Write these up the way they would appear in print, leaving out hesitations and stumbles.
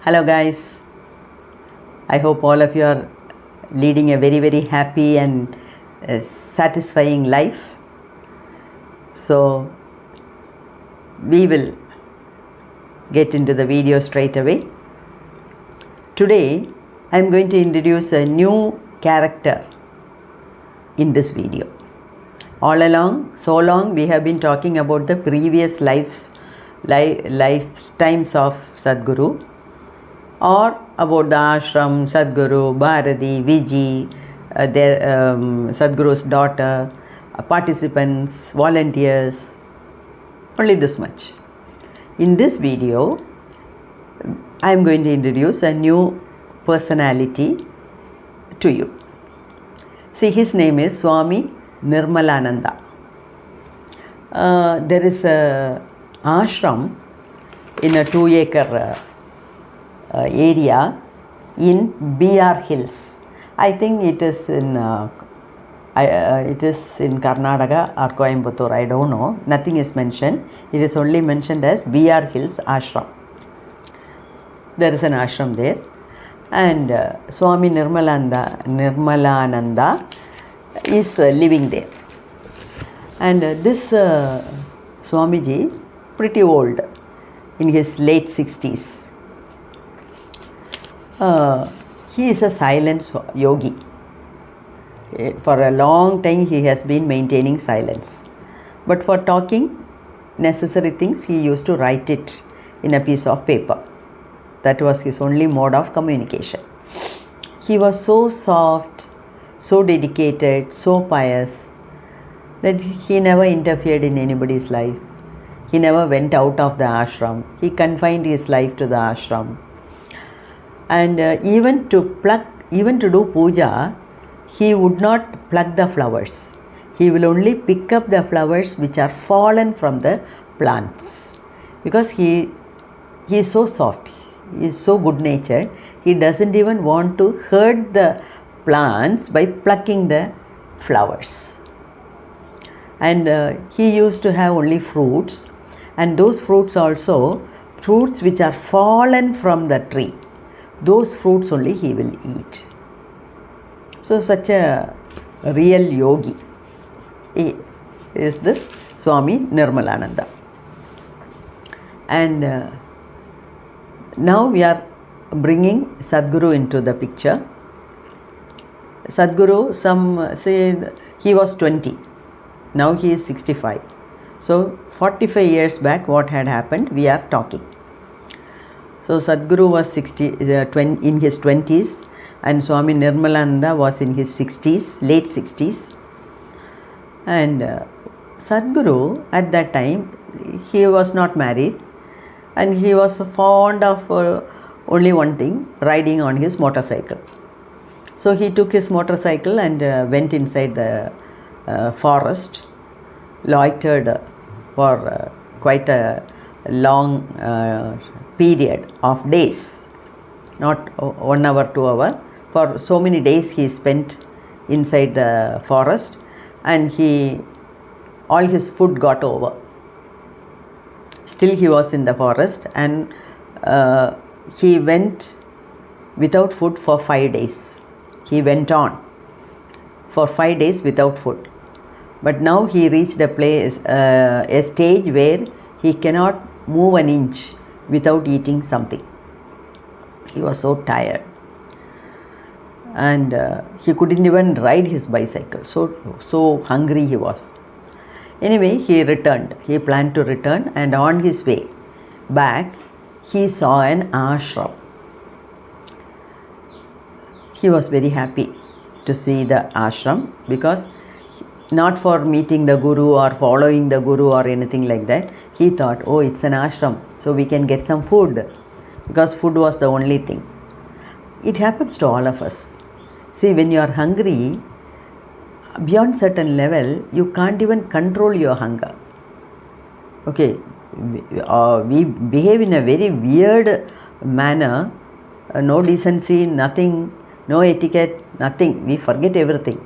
Hello guys, I hope all of you are leading a very happy and satisfying life. So we will get into the video straight away. Today I am going to introduce a new character in this video. All along, so long we have been talking about the previous lifetimes of Sadhguru, or about the ashram, Sadhguru, Bharati, Viji, Sadhguru's daughter, participants, volunteers, only this much. In this video, I am going to introduce a new personality to you. See, his name is Swami Nirmalananda. There is a ashram in a 2-acre area in BR Hills. I think it is in Karnataka or Coimbatore. I don't know. Nothing is mentioned. It is only mentioned as BR Hills Ashram. There is an ashram there, and Swami Nirmalananda is living there. And this Swamiji, pretty old, in his late 60s. He is a silent yogi. For a long time he has been maintaining silence. But for talking necessary things, he used to write it in a piece of paper. That was his only mode of communication. He was so soft, so dedicated, so pious, that he never interfered in anybody's life. He never went out of the ashram. He confined his life to the ashram. And even to do puja, he would not pluck the flowers. He will only pick up the flowers which are fallen from the plants. Because he is so soft, he is so good natured, he doesn't even want to hurt the plants by plucking the flowers. And he used to have only fruits, and those fruits also, fruits which are fallen from the tree, those fruits only he will eat. So such a real yogi is this Swami Nirmalananda. And now we are bringing Sadhguru into the picture. Sadhguru, some say he was 20, now he is 65. So 45 years back what had happened, we are talking. So Sadhguru was in his 20s, and Swami Nirmalananda was in his 60s, late 60s. And Sadhguru at that time, he was not married, and he was fond of only one thing, riding on his motorcycle. So he took his motorcycle and went inside the forest, loitered for quite a long period of days, not 1 hour, 2 hours. For so many days he spent inside the forest, and all his food got over. Still he was in the forest, and he went without food for 5 days. He went on for 5 days without food. But now he reached a stage where he cannot move an inch without eating something. He was so tired, and he couldn't even ride his bicycle. So hungry he was. Anyway, he returned. He planned to return, and on his way back, he saw an ashram. He was very happy to see the ashram, because not for meeting the Guru or following the Guru or anything like that. He thought, oh, it's an ashram, so we can get some food, because food was the only thing. It happens to all of us. See, when you are hungry, beyond certain level, you can't even control your hunger. Okay, we behave in a very weird manner, no decency, nothing, no etiquette, nothing. We forget everything.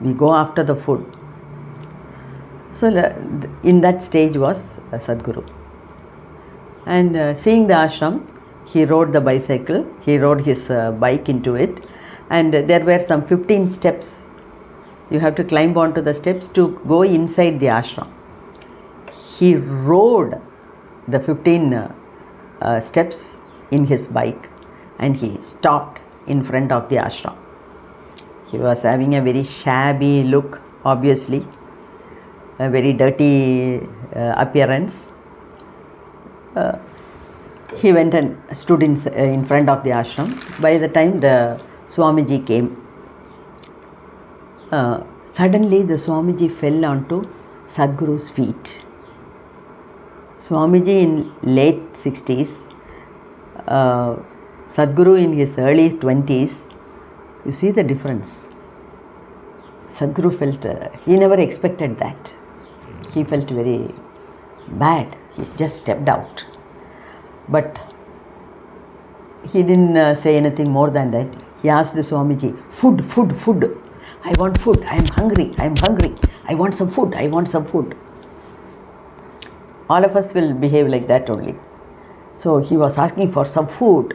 We go after the food. So in that stage was Sadhguru. And seeing the ashram, He rode the bicycle, he rode his bike into it, and there were some 15 steps. You have to climb onto the steps to go inside the ashram. He rode the 15 steps in his bike and he stopped in front of the ashram. He was having a very shabby look, obviously, a very dirty appearance. He went and stood in front of the ashram. By the time the Swamiji came, suddenly the Swamiji fell onto Sadhguru's feet. Swamiji in late 60s, Sadhguru in his early 20s. You see the difference. Sadhguru felt, he never expected that. He felt very bad. He just stepped out. But he didn't say anything more than that. He asked the Swamiji, food, food, food. I want food. I am hungry. I am hungry. I want some food. I want some food. All of us will behave like that only. So he was asking for some food.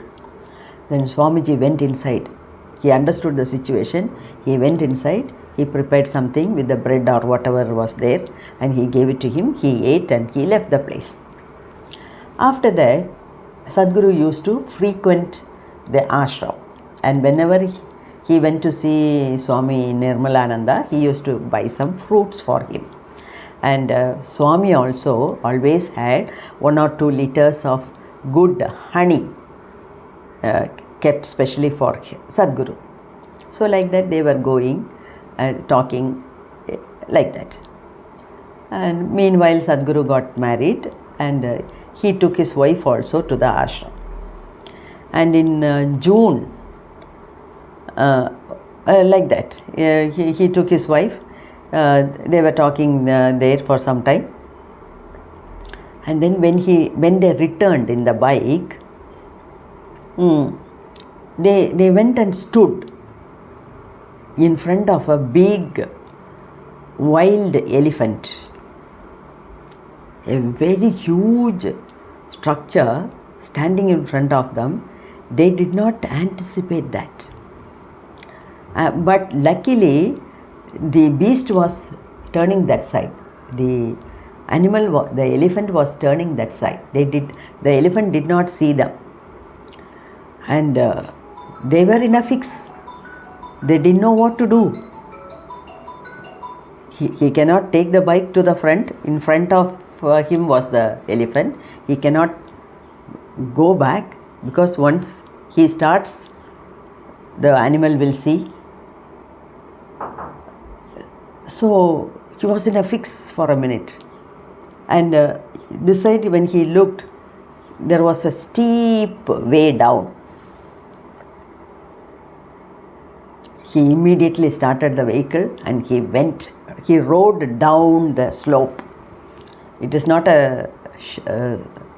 Then Swamiji went inside. He understood the situation. He went inside. He prepared something with the bread or whatever was there and he gave it to him. He ate and he left the place. After that, Sadhguru used to frequent the ashram, and whenever he went to see Swami Nirmalananda, he used to buy some fruits for him. And Swami also always had 1 or 2 liters of good honey kept specially for Sadhguru. So like that they were going and talking like that. And meanwhile Sadhguru got married and he took his wife also to the ashram. And in June, like that, he took his wife. They were talking there for some time. And then when they returned in the bike, they went and stood in front of a big wild elephant. A very huge structure standing in front of them. They did not anticipate that. But luckily, the beast was turning that side. The elephant was turning that side. The elephant did not see them. And they were in a fix. They didn't know what to do. He cannot take the bike to the front. In front of him was the elephant. He cannot go back because once he starts, the animal will see. So he was in a fix for a minute. And this side, when he looked, there was a steep way down. He immediately started the vehicle and he rode down the slope. It is not a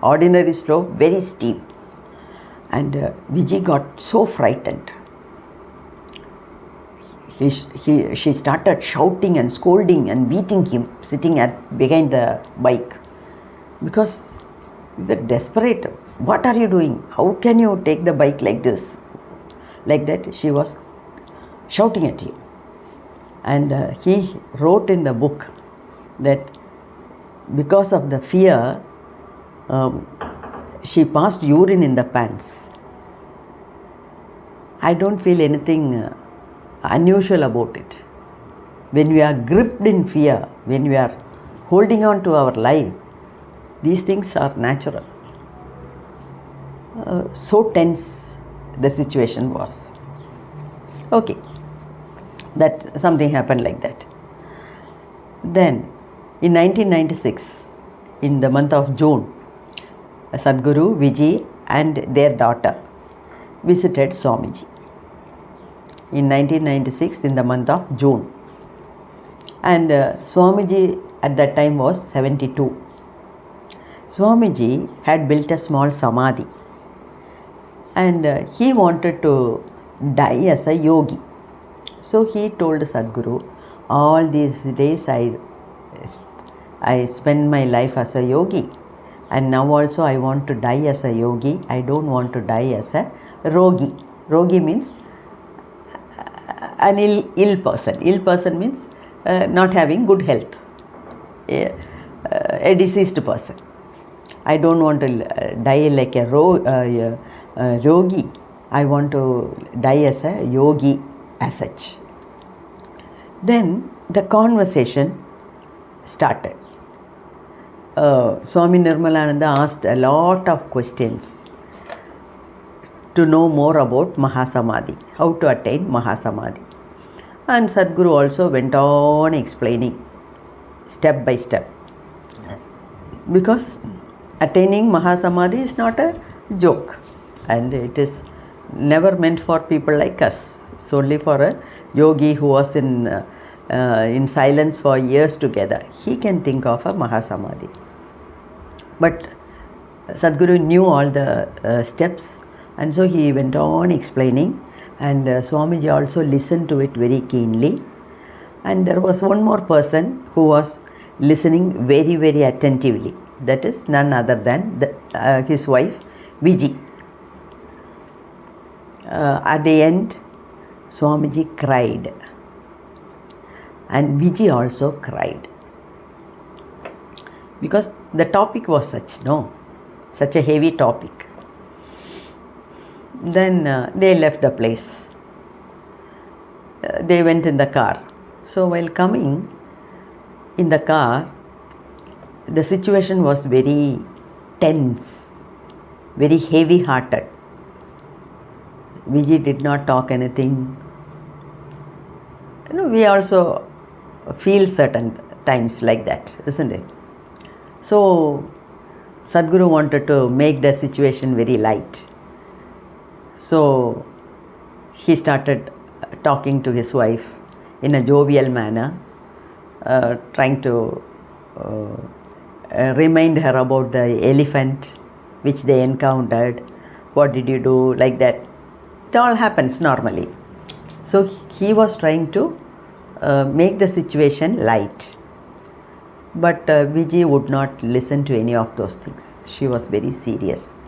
ordinary slope, very steep. And Vijay got so frightened. She started shouting and scolding and beating him, sitting behind the bike. Because we were desperate. What are you doing? How can you take the bike like this? Like that, she was shouting at him. And he wrote in the book that because of the fear, she passed urine in the pants. I don't feel anything unusual about it. When we are gripped in fear, when we are holding on to our life, these things are natural. So tense the situation was. Okay, that something happened like that. Then in 1996, in the month of June, Sadhguru, Vijay and their daughter visited Swamiji. In 1996, in the month of June. And Swamiji at that time was 72. Swamiji had built a small samadhi and he wanted to die as a yogi. So he told Sadhguru, all these days I spend my life as a yogi, And now also I want to die as a yogi. I don't want to die as a rogi. Rogi means an ill person. Ill person means not having good health. A deceased person. I don't want to die like a rogi. I want to die as a yogi as such. Then the conversation started. Swami Nirmalananda asked a lot of questions to know more about Mahasamadhi, how to attain Mahasamadhi. And Sadhguru also went on explaining step by step. Because attaining Mahasamadhi is not a joke, and it is never meant for people like us. It's only for a yogi who was in silence for years together. He can think of a Mahasamadhi. But Sadhguru knew all the steps, and so he went on explaining, and Swamiji also listened to it very keenly. And there was one more person who was listening very, very attentively. That is none other than his wife, Viji. At the end, Swamiji cried, and Viji also cried, because the topic was such a heavy topic. Then they left the place. They went in the car. So while coming in the car, the situation was very tense, very heavy-hearted. Viji did not talk anything. We also feel certain times like that, isn't it? So Sadhguru wanted to make the situation very light. So he started talking to his wife in a jovial manner, trying to remind her about the elephant which they encountered. What did you do? Like that. It all happens normally. So he was trying to make the situation light. But Viji would not listen to any of those things. She was very serious.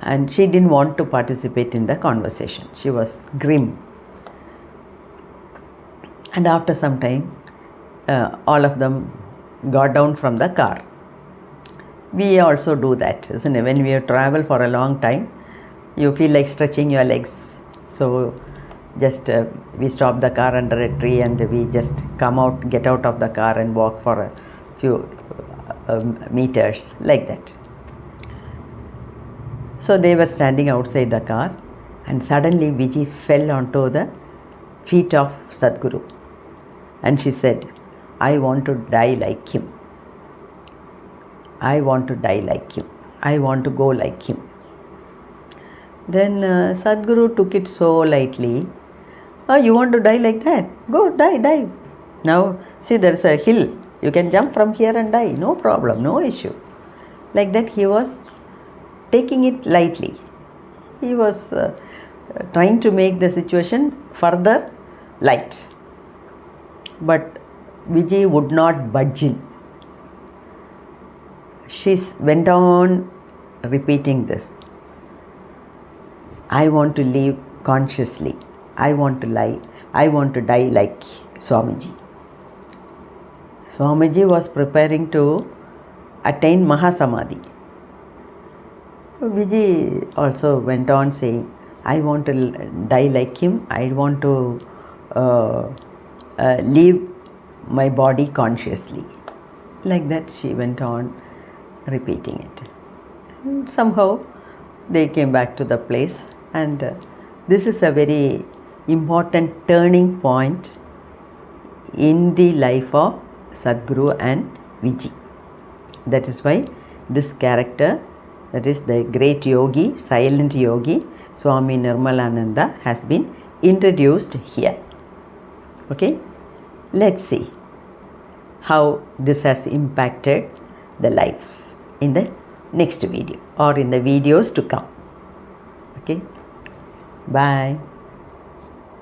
And she didn't want to participate in the conversation. She was grim. And after some time, all of them got down from the car. We also do that, isn't it? When we travel for a long time, you feel like stretching your legs. So just we stop the car under a tree and we just get out of the car and walk for a few meters, like that. So they were standing outside the car, and suddenly Viji fell onto the feet of Sadhguru, and she said, I want to die like him. I want to die like him. I want to go like him. Then Sadhguru took it so lightly. Oh, you want to die like that? Go, die. Now, see, there is a hill. You can jump from here and die. No problem, no issue. Like that, he was taking it lightly. He was trying to make the situation further light. But Viji would not budge in. She went on repeating this. I want to live consciously. I want to die like Swamiji. Swamiji was preparing to attain Mahasamadhi. Viji also went on saying, I want to die like him. I want to leave my body consciously. Like that she went on repeating it. And somehow they came back to the place, and this is a very important turning point in the life of Sadhguru and Viji. That is why this character, that is the great yogi, silent yogi, Swami Nirmalananda, has been introduced here. Okay, let's see how this has impacted the lives in the next video or in the videos to come. Okay, bye.